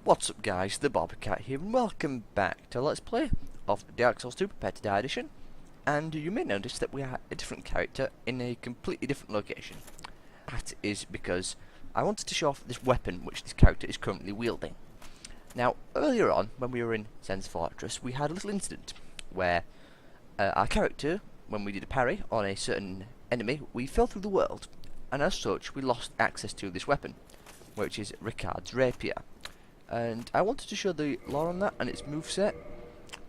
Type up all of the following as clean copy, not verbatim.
What's up guys, the Bobcat here and welcome back to Let's Play of Dark Souls 2 Prepare to Die Edition. And you may notice that we are a different character in a completely different location. That is because I wanted to show off this weapon which this character is currently wielding. Now, earlier on, when we were in Sen's Fortress, we had a little incident where our character, when we did a parry on a certain enemy, we fell through the world, and as such we lost access to this weapon, which is Ricard's rapier. And I wanted to show the lore on that and its moveset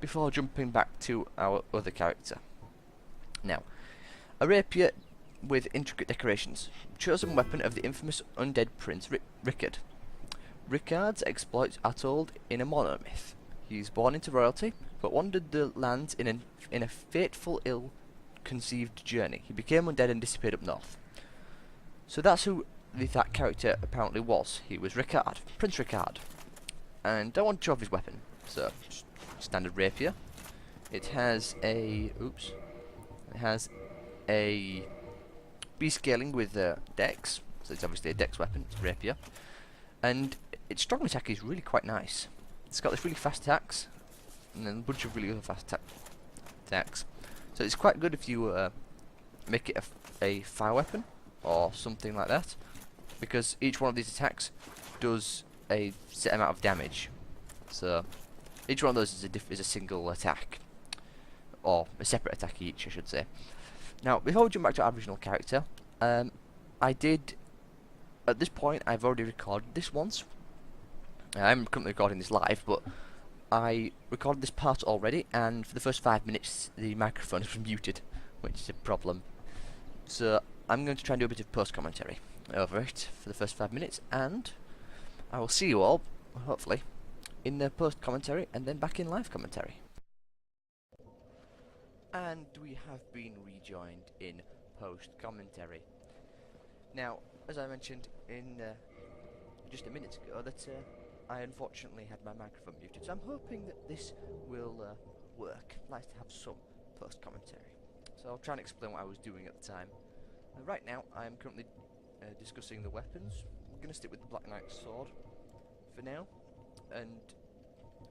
before jumping back to our other character. Now, a rapier with intricate decorations, chosen weapon of the infamous undead prince Ricard. Ricard's exploits are told in a monomyth. He is born into royalty, but wandered the lands in a fateful, ill-conceived journey. He became undead and disappeared up north. So that's who that character apparently was. He was Ricard, Prince Ricard. And I want to show off his weapon. So, standard rapier. It has a B scaling with dex, so it's obviously a dex weapon. It's a rapier, and its strong attack is really quite nice. It's got this really fast attacks, and then a bunch of really other fast attacks. So it's quite good if you make it a fire weapon or something like that, because each one of these attacks does a set amount of damage. So each one of those is a single attack, or a separate attack each, I should say. Now, before we jump back to our original character, I did, at this point, I've already recorded this once. I'm currently recording this live, but I recorded this part already, and for the first 5 minutes, the microphone is muted, which is a problem. So I'm going to try and do a bit of post-commentary over it for the first 5 minutes, and I will see you all, hopefully, in the post-commentary and then back in live commentary. And we have been rejoined in post-commentary. Now, as I mentioned in just a minute ago, that I unfortunately had my microphone muted, so I'm hoping that this will work. I'd like to have some post-commentary. So I'll try and explain what I was doing at the time. Right now, I am currently discussing the weapons. I'm going to stick with the Black Knight's sword for now, and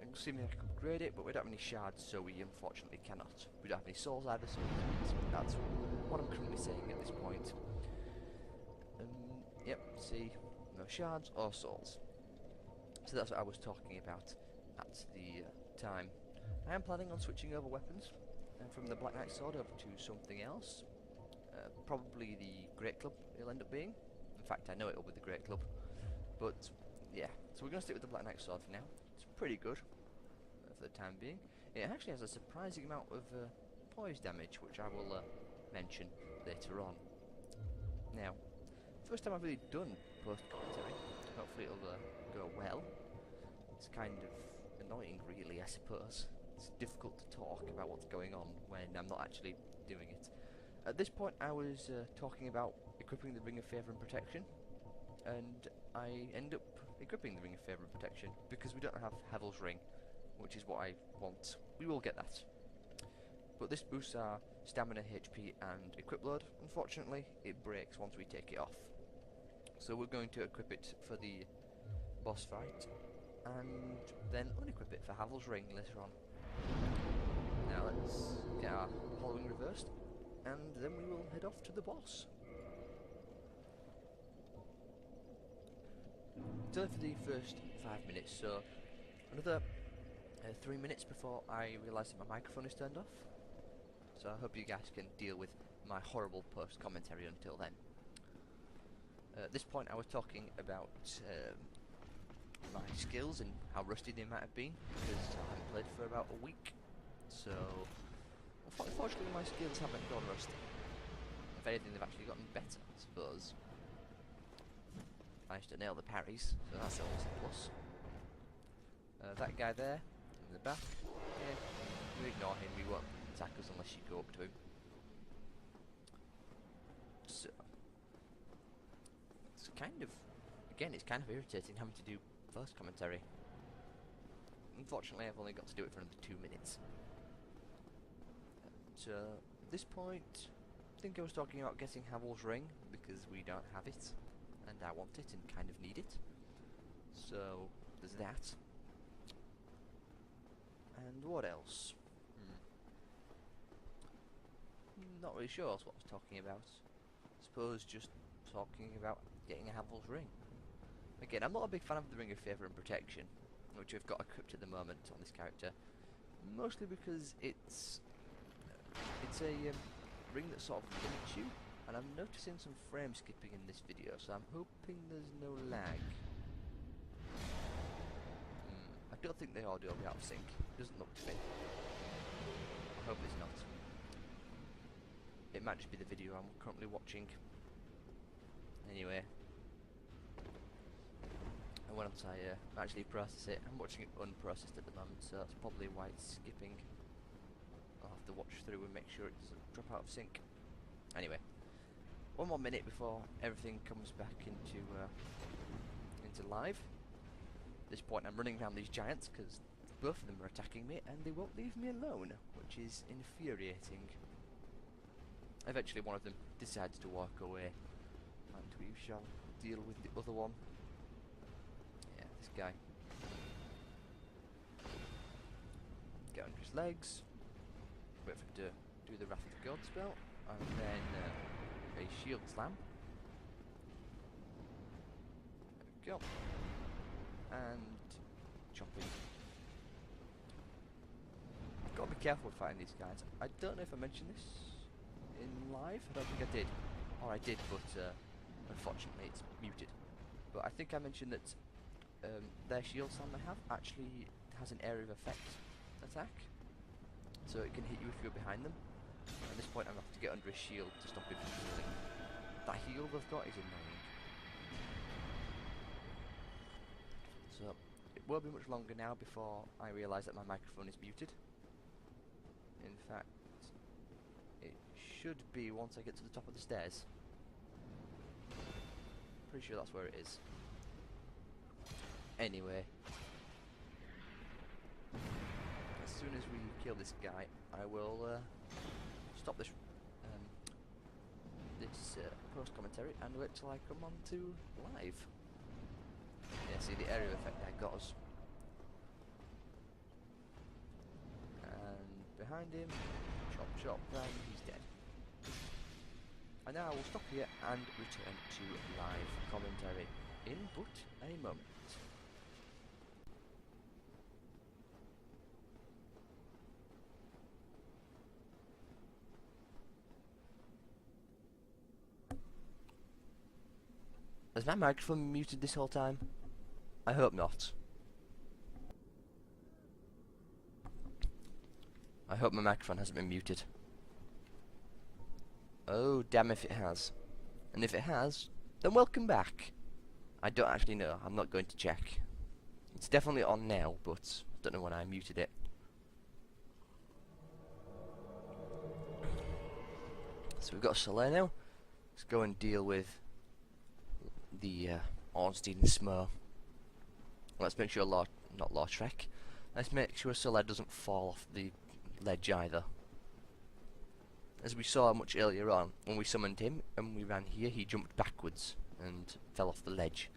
you'll see me I can upgrade it, but we don't have any shards, so we unfortunately cannot. We don't have any souls either, so that's what I'm currently saying at this point. Yep, see, no shards or souls. So that's what I was talking about at the time. I am planning on switching over weapons, from the Black Knight sword over to something else. Probably the Great Club it'll end up being. In fact, I know it'll be the Great Club. But yeah, so we're going to stick with the Black Knight sword for now. It's pretty good for the time being. It actually has a surprising amount of poise damage, which I will mention later on. Now, first time I've really done post-commentary. Hopefully it'll go well. It's kind of annoying, really, I suppose. It's difficult to talk about what's going on when I'm not actually doing it. At this point, I was talking about equipping the Ring of Favour and Protection, and I end up equipping the Ring of Favour and Protection because we don't have Havel's Ring, which is what I want. We will get that. But this boosts our stamina, HP and equip load. Unfortunately, it breaks once we take it off. So we're going to equip it for the boss fight, and then unequip it for Havel's Ring later on. Now let's get our hollowing reversed, and then we will head off to the boss. It's only for the first 5 minutes, so another 3 minutes before I realise that my microphone is turned off. So I hope you guys can deal with my horrible post-commentary until then. At this point I was talking about my skills and how rusty they might have been, because I haven't played for about a week. So unfortunately my skills haven't gone rusty. If anything, they've actually gotten better, I suppose. Managed to nail the parries, so that's always a plus. That guy there, in the back, yeah, you ignore him, he won't attack us unless you go up to him. So, it's kind of, again, it's kind of irritating having to do first commentary. Unfortunately, I've only got to do it for another 2 minutes. So, at this point, I think I was talking about getting Havel's Ring, because we don't have it, and I want it and kind of need it. So, there's that. And what else? Not really sure what I was talking about. Suppose just talking about getting a Havel's ring. Again, I'm not a big fan of the Ring of Favour and Protection, which I've got equipped at the moment on this character. Mostly because it's a ring that sort of limits you, and I'm noticing some frame skipping in this video, so I'm hoping there's no lag. I don't think the audio will be out of sync. It doesn't look to be. I hope it's not. It might just be the video I'm currently watching. Anyway. And once I actually process it, I'm watching it unprocessed at the moment, so that's probably why it's skipping. I'll have to watch through and make sure it doesn't drop out of sync. Anyway, one more minute before everything comes back into live. At this point I'm running around these giants because both of them are attacking me and they won't leave me alone, which is infuriating. Eventually one of them decides to walk away, and we shall deal with the other one. Yeah, this guy. Get under his legs, wait for him to do the Wrath of God spell, and then a shield slam. There we go. And chopping. Gotta be careful with fighting these guys. I don't know if I mentioned this in live. I don't think I did. Or I did, but unfortunately it's muted. But I think I mentioned that their shield slam they have actually has an area of effect attack. So it can hit you if you're behind them. At this point I'm going to have to get under a shield to stop him from healing. That heal they've got is annoying. So it won't be much longer now before I realise that my microphone is muted. In fact, it should be once I get to the top of the stairs. Pretty sure that's where it is. Anyway, as soon as we kill this guy, I will stop this post commentary and wait till I come on to live. Yeah, see the area effect there got us. And behind him, chop chop, and he's dead. And now I will stop here and return to live commentary in but a moment. Has my microphone muted this whole time? I hope not. I hope my microphone hasn't been muted. Oh, damn if it has. And if it has, then welcome back. I don't actually know. I'm not going to check. It's definitely on now, but I don't know when I muted it. So we've got Smir now. Let's go and deal with the Arnstein and Smir. Let's make sure not Lautrec. Let's make sure Smir doesn't fall off the ledge either. As we saw much earlier on, when we summoned him and we ran here, he jumped backwards and fell off the ledge.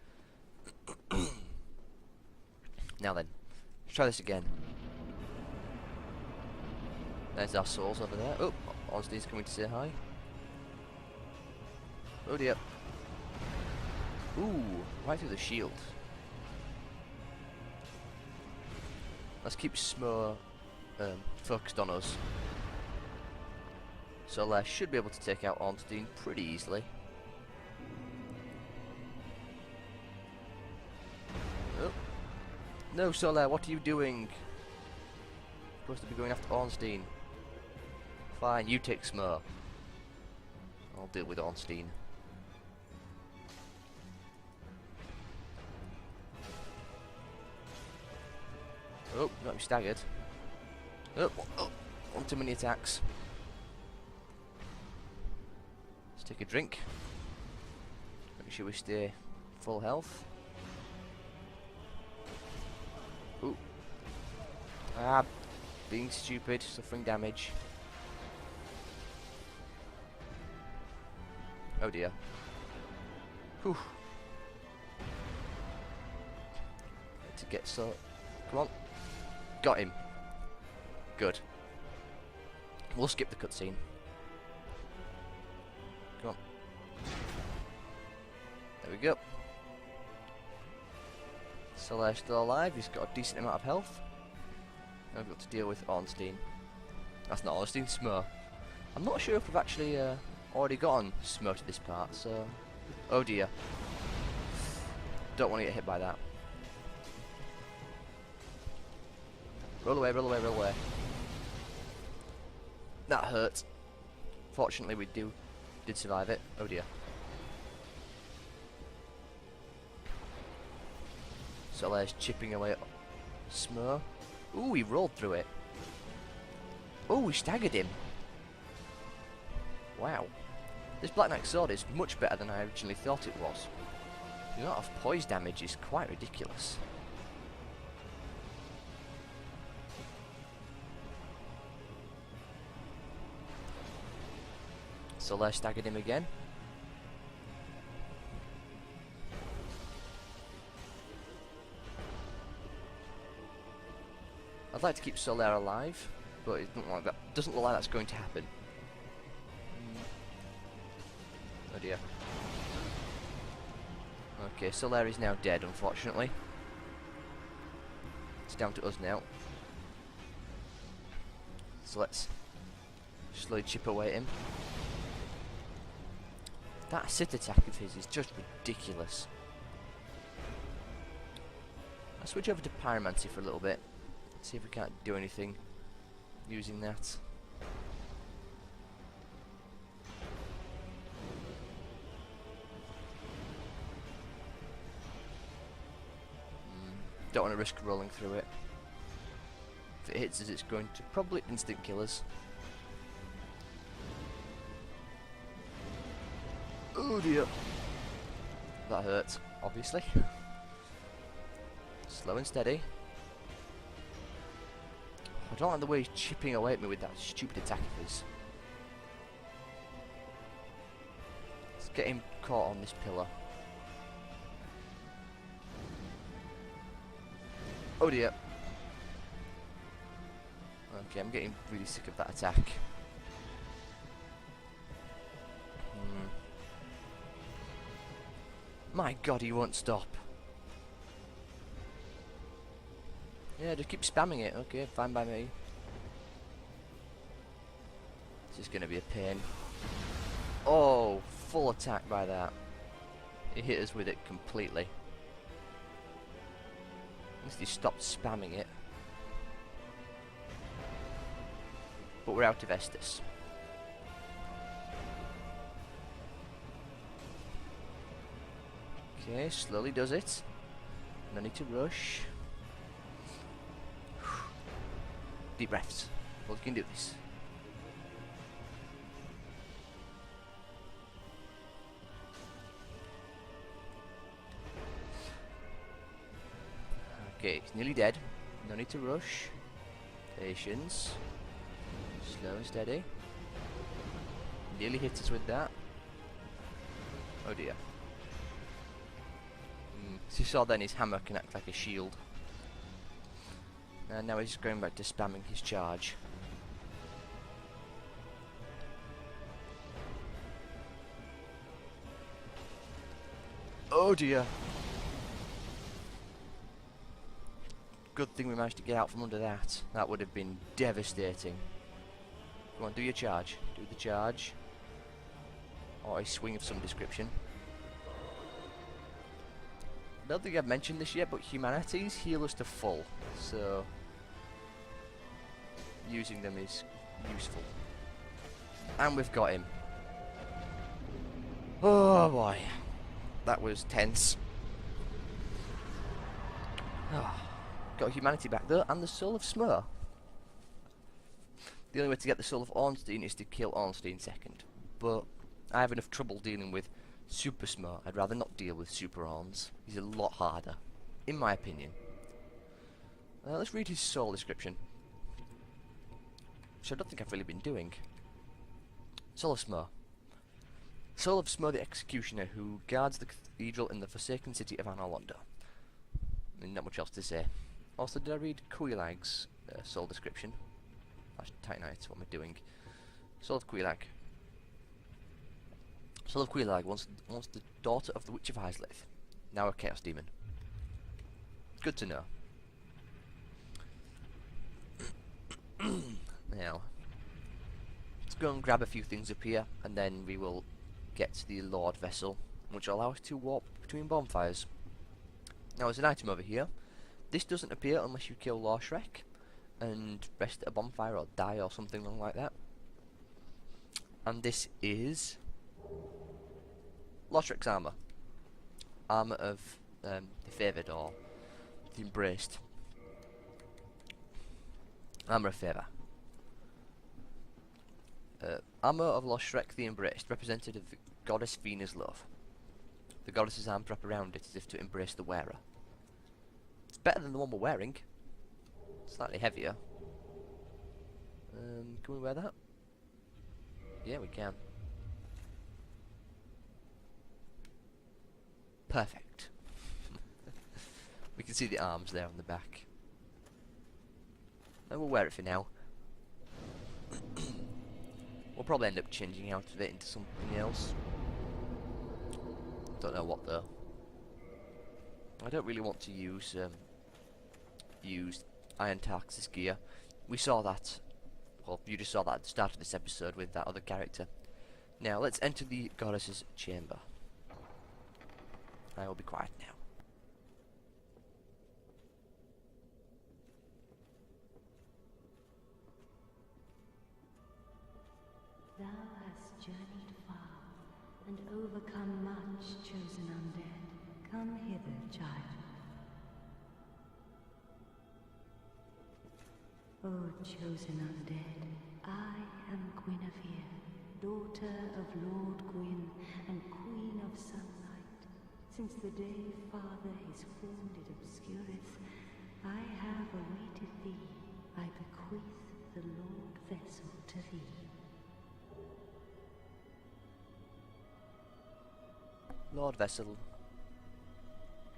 Now then, let's try this again. There's our souls over there. Oh, Arnstein's coming to say hi. Oh dear. Ooh, right through the shield. Let's keep Smir focused on us. Smir should be able to take out Arnstein pretty easily. Oh. No, Smir, what are you doing? Supposed to be going after Arnstein. Fine, you take Smir. I'll deal with Arnstein. Oh, got him staggered. Oh, one too many attacks. Let's take a drink. Make sure we stay full health. Ooh. Ah, being stupid, suffering damage. Oh dear. Whew. to get so... Come on. Got him. Good. We'll skip the cutscene. Come on. There we go. Solair's still alive, he's got a decent amount of health. Now we've got to deal with Arnstein. That's not Arnstein, Smir. I'm not sure if we've actually already gotten Smir to this part, so... Oh dear. Don't want to get hit by that. Roll away, roll away, roll away. That hurt. Fortunately we did survive it. Oh dear. Solair's chipping away at Smir. Ooh, he rolled through it. Oh, he staggered him. Wow. This Black Knight sword is much better than I originally thought it was. The amount of poise damage is quite ridiculous. Solair staggered him again. I'd like to keep Solair alive, but it doesn't look like that's going to happen. Oh dear. Okay, Solair is now dead, unfortunately. It's down to us now. So let's slowly chip away at him. That sit attack of his is just ridiculous. I'll switch over to Pyromancy for a little bit. See if we can't do anything using that. Don't want to risk rolling through it. If it hits us, it's going to probably instant kill us. Oh dear. That hurts, obviously. Slow and steady. I don't like the way he's chipping away at me with that stupid attack of his. Let's get him caught on this pillar. Oh dear. Okay, I'm getting really sick of that attack. My god, he won't stop. Yeah, just keep spamming it. Okay, fine by me. This is going to be a pain. Oh, full attack by that. He hit us with it completely. At least he stopped spamming it. But we're out of Estus. Okay, slowly does it. No need to rush. Deep breaths. Well, you can do this. Okay, he's nearly dead. No need to rush. Patience. Slow and steady. Nearly hit us with that. Oh dear. So you saw then his hammer can act like a shield. And now he's going back to spamming his charge. Oh dear. Good thing we managed to get out from under that. That would have been devastating. Come on, do your charge. Do the charge. Or a swing of some description. I don't think I've mentioned this yet, but humanities heal us to full. So using them is useful. And we've got him. Oh boy. That was tense. Got humanity back though, and the soul of Smir. The only way to get the soul of Arnstein is to kill Arnstein second. But I have enough trouble dealing with Super Smir. I'd rather not deal with Super Arns. He's a lot harder, in my opinion. Let's read his soul description, which I don't think I've really been doing. Soul of Smir. Soul of Smir the Executioner, who guards the cathedral in the forsaken city of Analonda. I mean, not much else to say. Also, did I read Quilag's soul description? That's Titan Knight, what am I doing? Soul of Quilag. Soul of Quilag, once the daughter of the Witch of Islith. Now a Chaos Demon. Good to know. Now, let's go and grab a few things up here, and then we will get to the Lord Vessel, which will allow us to warp between bonfires. Now, there's an item over here. This doesn't appear unless you kill Lorshrek and rest at a bonfire or die or something like that. And this is Loshrek's armor. Armor of the favoured or the embraced. Armor of favour. Armor of Loshrek the Embraced, representative of the goddess Venus' love. The goddess's arms wrap around it as if to embrace the wearer. It's better than the one we're wearing. Slightly heavier. Can we wear that? Yeah, we can. Perfect. We can see the arms there on the back. And we'll wear it for now. We'll probably end up changing out of it into something else. Don't know what though. I don't really want to use Iron Tarx's gear. We saw that. Well, you just saw that at the start of this episode with that other character. Now let's enter the goddess's chamber. I will be quiet now. Thou hast journeyed far, and overcome much, chosen undead. Come hither, child. O chosen undead, I am Guinevere, daughter of Lord Gwyn and Queen of Sunlight. Since the day Father his form did obscureth, I have awaited thee. I bequeath the Lord Vessel to thee. Lord Vessel.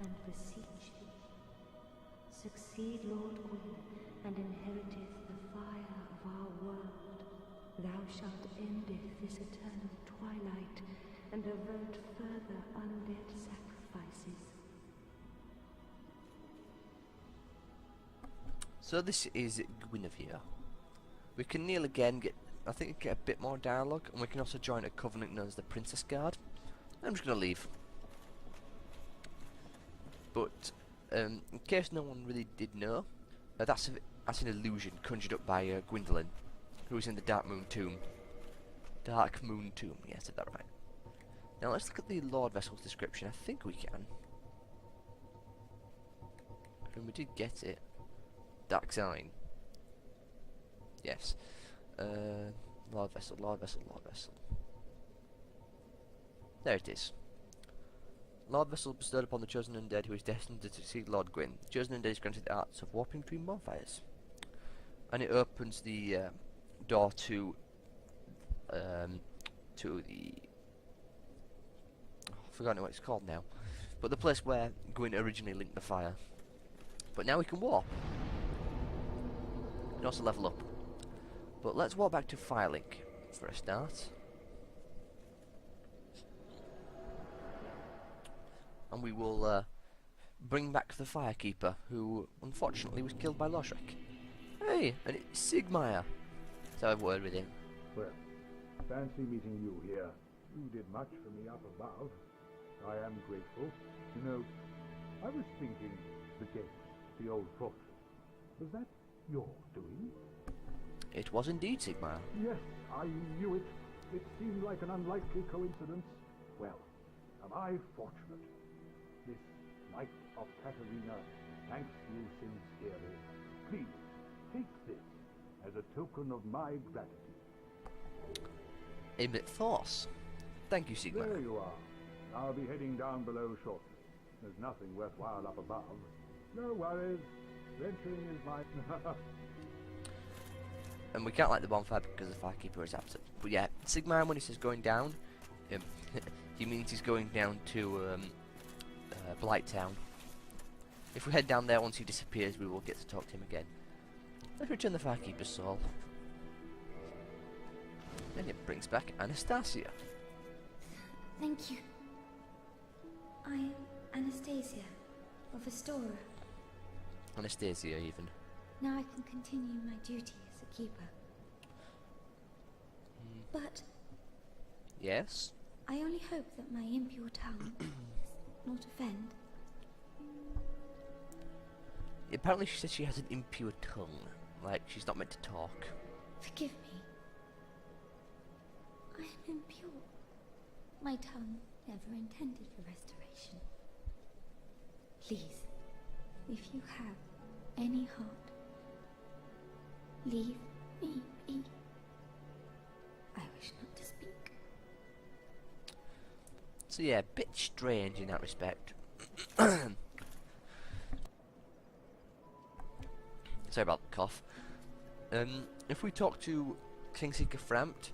And beseech thee, succeed Lord Gwyn, and inheriteth the fire of our world. Thou shalt endeth this eternal twilight, and avert further undead sacrifices. So this is Guinevere. We can kneel again, I think get a bit more dialogue, and we can also join a covenant known as the Princess Guard. I'm just gonna leave. But in case no one really did know, that's an illusion conjured up by Gwendolyn, who is in the Dark Moon Tomb. Dark Moon Tomb, yeah, I said that right. Now let's look at the Lord Vessel's description. I think we can. And we did get it. Dark Sign. Yes. Lord Vessel, Lord Vessel, Lord Vessel. There it is. Lord Vessel bestowed upon the chosen undead who is destined to succeed Lord Gwyn. The chosen undead is granted the arts of warping between bonfires. And it opens the door to the... Oh, I've forgotten what it's called now. But the place where Gwyn originally linked the fire. But now we can warp. And also level up. But let's walk back to Firelink for a start. And we will bring back the Firekeeper, who unfortunately was killed by Lorshrek. Hey, and it's Sigmire. Let's have a word with him. Well, fancy meeting you here. You did much for me up above. I am grateful. You know, I was thinking the gate, the old fortress. Was that your doing? It was indeed Sigmire. Yes, I knew it. It seemed like an unlikely coincidence. Well, am I fortunate? This Knight of Katarina thanks you sincerely. Please, take this as a token of my gratitude. Aim force. Thank you, Sigmire. There you are. I'll be heading down below shortly. There's nothing worthwhile up above. No worries. Venturing is my... And we can't light the bonfire because the Firekeeper is absent. But yeah, Sigmire, when he says going down, he means he's going down to Blighttown. If we head down there once he disappears, we will get to talk to him again. Let's return the Firekeeper's soul. And it brings back Anastasia. Thank you. I am Anastasia, of Astora. Anastasia, even. Now I can continue my duty as a keeper. But Yes? I only hope that my impure tongue does not offend. Apparently she says she has an impure tongue. Like, she's not meant to talk. Forgive me. I am impure. My tongue never intended for restoration. Please, if you have any heart, leave me be. I wish not to speak. So yeah, a bit strange in that respect. Sorry about the cough. If we talk to Kingseeker Frampt,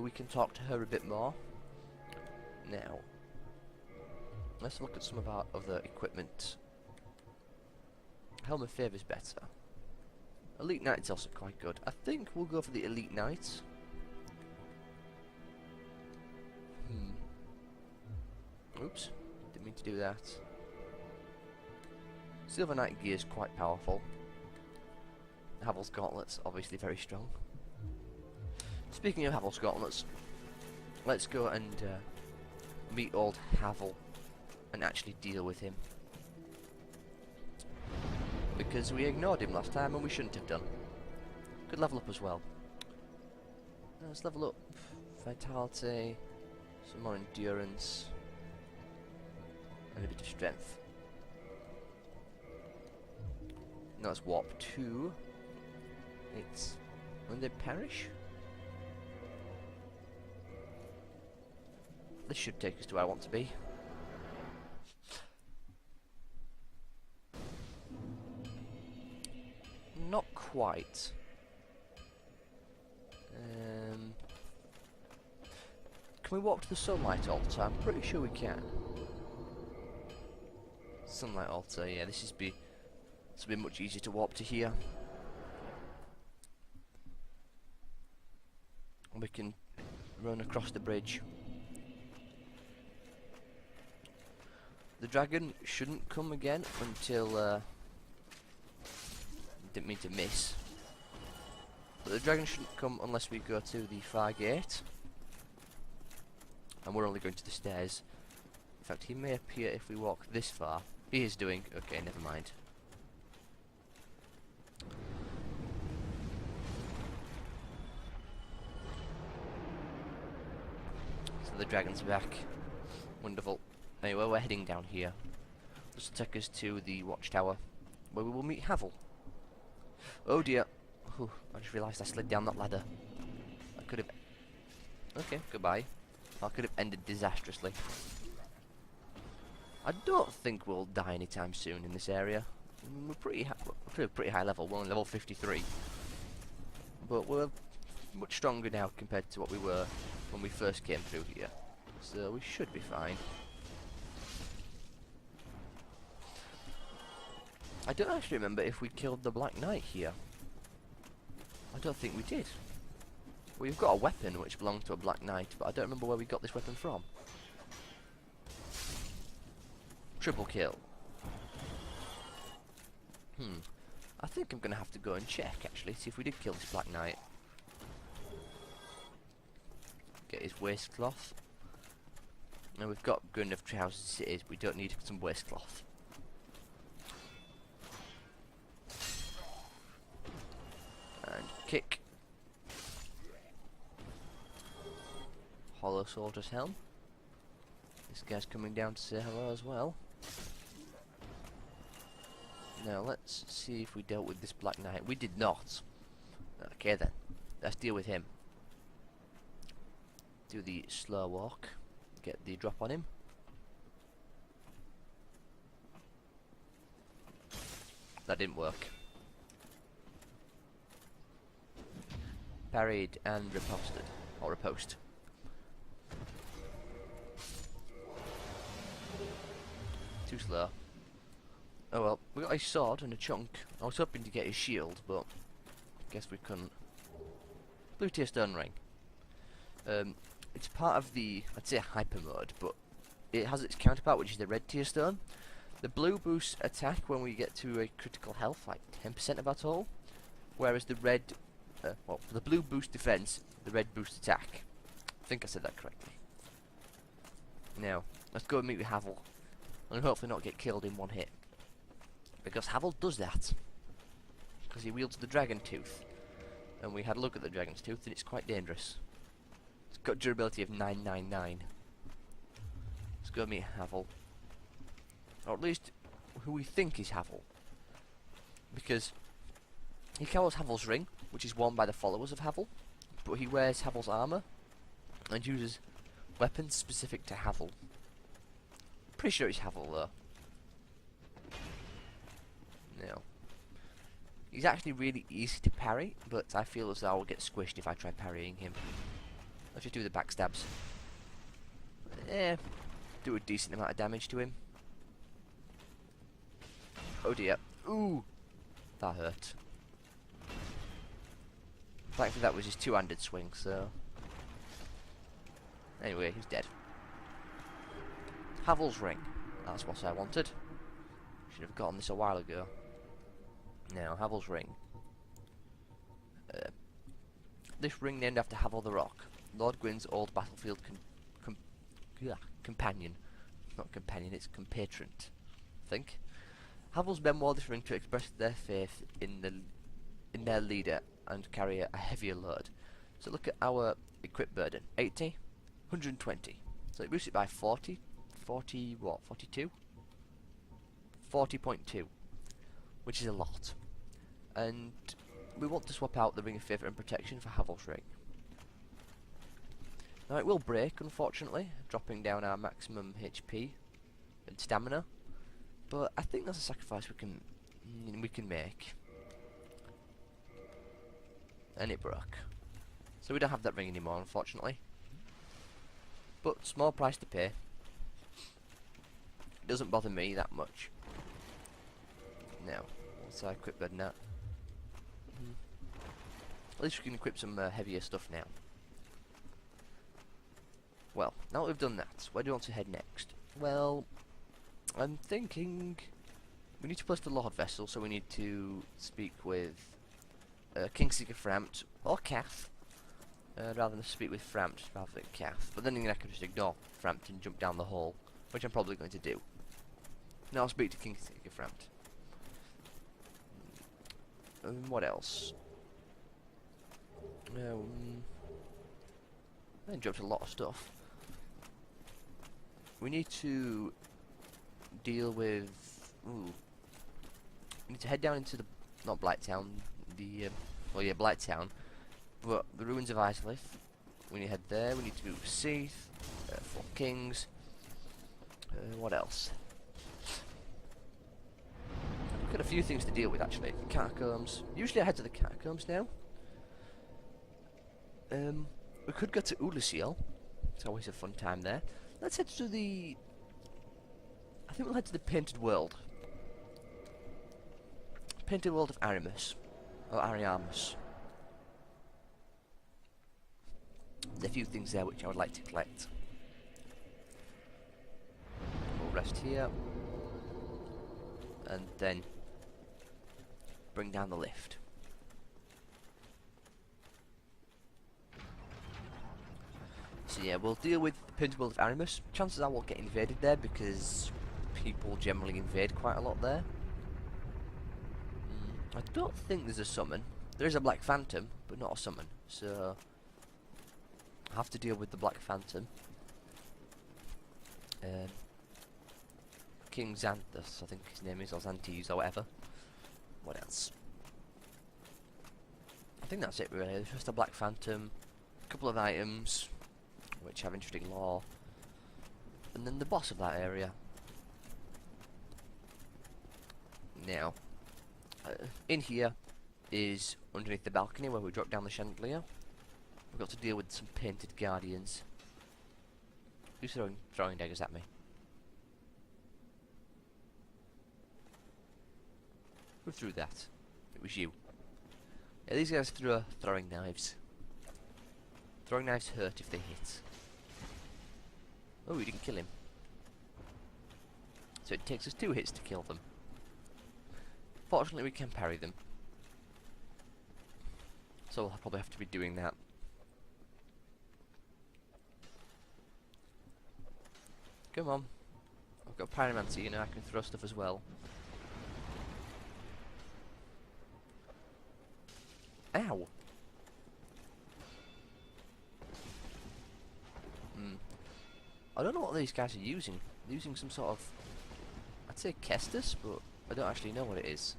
we can talk to her a bit more. Now, let's look at some of our other equipment. Helm of Favour's better. Elite Knight is also quite good. I think we'll go for the Elite Knight. Oops, didn't mean to do that. Silver Knight gear is quite powerful. Havel's Gauntlets, obviously very strong. Speaking of Havel's Gauntlets, let's go and meet old Havel and actually deal with him. Because we ignored him last time and we shouldn't have done. Could level up as well. Let's level up Vitality, some more Endurance, and a bit of Strength. Now it's Warp 2. It's when they perish. This should take us to where I want to be. Not quite. Can we walk to the Sunlight Altar? I'm pretty sure we can. Sunlight Altar, yeah, this will be much easier to warp to here. We can run across the bridge. The dragon shouldn't come again until didn't mean to miss. But the dragon shouldn't come unless we go to the far gate. And we're only going to the stairs. In fact, he may appear if we walk this far. He is doing. Okay, never mind. So the dragon's back. Wonderful. Anyway, we're heading down here. This will take us to the watchtower, where we will meet Havel. Oh dear. Ooh, I just realised I slid down that ladder. I could have... Okay, goodbye. I could have ended disastrously. I don't think we'll die anytime soon in this area. We're pretty high level. We're on level 53. But we're much stronger now compared to what we were when we first came through here. So we should be fine. I don't actually remember if we killed the Black Knight here. I don't think we did. We've got a weapon which belonged to a Black Knight, but I don't remember where we got this weapon from. Triple kill. I think I'm going to have to go and check, actually, see if we did kill this Black Knight. Get his waistcloth. Now we've got good enough trousers as it is, we don't need some waistcloth. And kick. Hollow Soldier's helm. This guy's coming down to say hello as well. Now let's see if we dealt with this Black Knight. We did not. Okay then, let's deal with him. Do the slow walk. Get the drop on him. That didn't work. Parried and riposted. Or riposte. Too slow. Oh well, we got his sword and a chunk. I was hoping to get his shield, but guess we couldn't. Blue tier stone ring. It's part of the, I'd say, hyper mode, but it has its counterpart, which is the red tier stone. The blue boosts attack when we get to a critical health, like 10% of our total, whereas the red, well, the blue boosts defense, the red boosts attack. I think I said that correctly. Now, let's go and meet with Havel, and hopefully not get killed in one hit. Because Havel does that. Because he wields the dragon tooth. And we had a look at the dragon's tooth, and it's quite dangerous. It's got durability of 999. Let's go meet Havel. Or at least, who we think is Havel. Because he carries Havel's ring, which is worn by the followers of Havel. But he wears Havel's armour, and uses weapons specific to Havel. Pretty sure it's Havel, though. No. He's actually really easy to parry, but I feel as though I will get squished if I try parrying him. Let's just do the backstabs. Do a decent amount of damage to him. Oh dear. Ooh! That hurt. Thankfully that was his two-handed swing, so... Anyway, he's dead. Havel's ring. That's what I wanted. Should have gotten this a while ago. Now, Havel's ring. This ring named after Havel the Rock, Lord Gwyn's old battlefield companion. Not companion, it's compatriot, I think. Havel's men wore this ring to express their faith in their leader and carry a heavier load. So look at our equip burden. 80, 120. So it boosts it by 40. 40 what? 42? 40.2. Which is a lot. And we want to swap out the Ring of Favour and Protection for Havel's ring. Now it will break, unfortunately, dropping down our maximum HP and stamina. But I think that's a sacrifice we can make. And it broke. So we don't have that ring anymore, unfortunately. But small price to pay. It doesn't bother me that much. Now, what's our equip burden at? At least we can equip some heavier stuff now. Well, now that we've done that, where do we want to head next? Well, I'm thinking we need to place the Lord Vessel, so we need to speak with Kingseeker Framt or Cath, rather than speak with Framt rather than Cath. But then again, I can just ignore Framt and jump down the hole, which I'm probably going to do. Now I'll speak to Kingseeker Framt. What else? I dropped a lot of stuff. We need to deal with... Ooh. We need to head down into the... Not Blighttown. The... well, yeah, Blighttown. But the ruins of Islith. We need to head there. We need to go to Seath. Four Kings. What else? I've got a few things to deal with, actually. Catacombs. Usually I head to the catacombs now. We could go to Ulysseal. It's always a fun time there. Let's head to the... I think we'll head to the Painted World. Painted World of Arimus. Or Ariamus. There's a few things there which I would like to collect. We'll rest here. And then bring down the lift. So yeah, we'll deal with the Painted World of Arimus. Chances are we'll get invaded there because people generally invade quite a lot there. I don't think there's a summon. There is a Black Phantom, but not a summon. So I have to deal with the Black Phantom. King Xanthus, I think his name is, or Xantes, or whatever. What else? I think that's it really. There's just a Black Phantom, a couple of items which have interesting lore, and then the boss of that area. Now, in here is underneath the balcony where we drop down the chandelier. We've got to deal with some painted guardians. Who's throwing daggers at me? Who threw that? It was you. Yeah, these guys throw throwing knives. Throwing knives hurt if they hit. Oh, we didn't kill him. So it takes us 2 hits to kill them. Fortunately, we can parry them. So we'll probably have to be doing that. Come on. I've got pyromancy, you know, I can throw stuff as well. Ow! I don't know what these guys are using. They're using some sort of... I'd say Kestis, but I don't actually know what it is.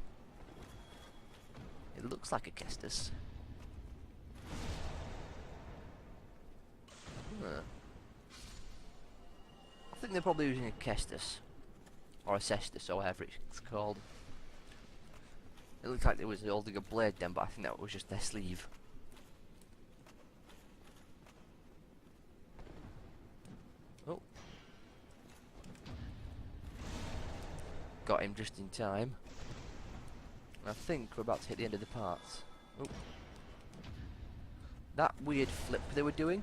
It looks like a Kestis. I think they're probably using a Kestis. Or a Cestus, or whatever it's called. It looked like they was holding a blade then, but I think that was just their sleeve. Oh. Got him just in time. I think we're about to hit the end of the part. Oh. That weird flip they were doing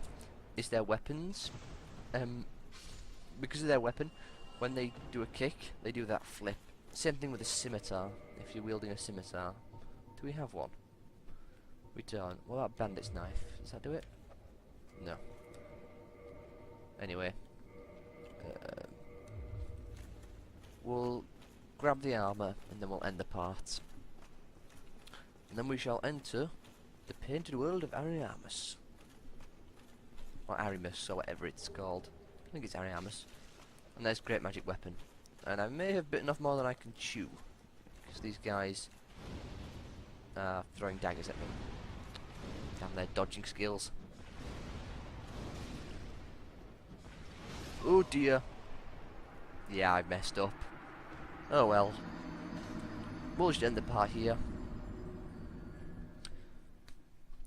is their weapons. Because of their weapon, when they do a kick, they do that flip. Same thing with a scimitar, if you're wielding a scimitar. Do we have one? We don't. What about bandit's knife? Does that do it? No. Anyway. We'll grab the armour, and then we'll end the part. And then we shall enter the painted world of Ariamus. Or Arimus, or whatever it's called. I think it's Ariamus. And there's great magic weapon. And I may have bitten off more than I can chew. Because these guys are throwing daggers at me. Damn their dodging skills. Oh dear. Yeah, I messed up. Oh well. We'll just end the part here.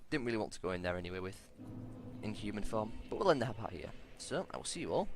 Didn't really want to go in there anyway with in human form. But we'll end the part here. So, I will see you all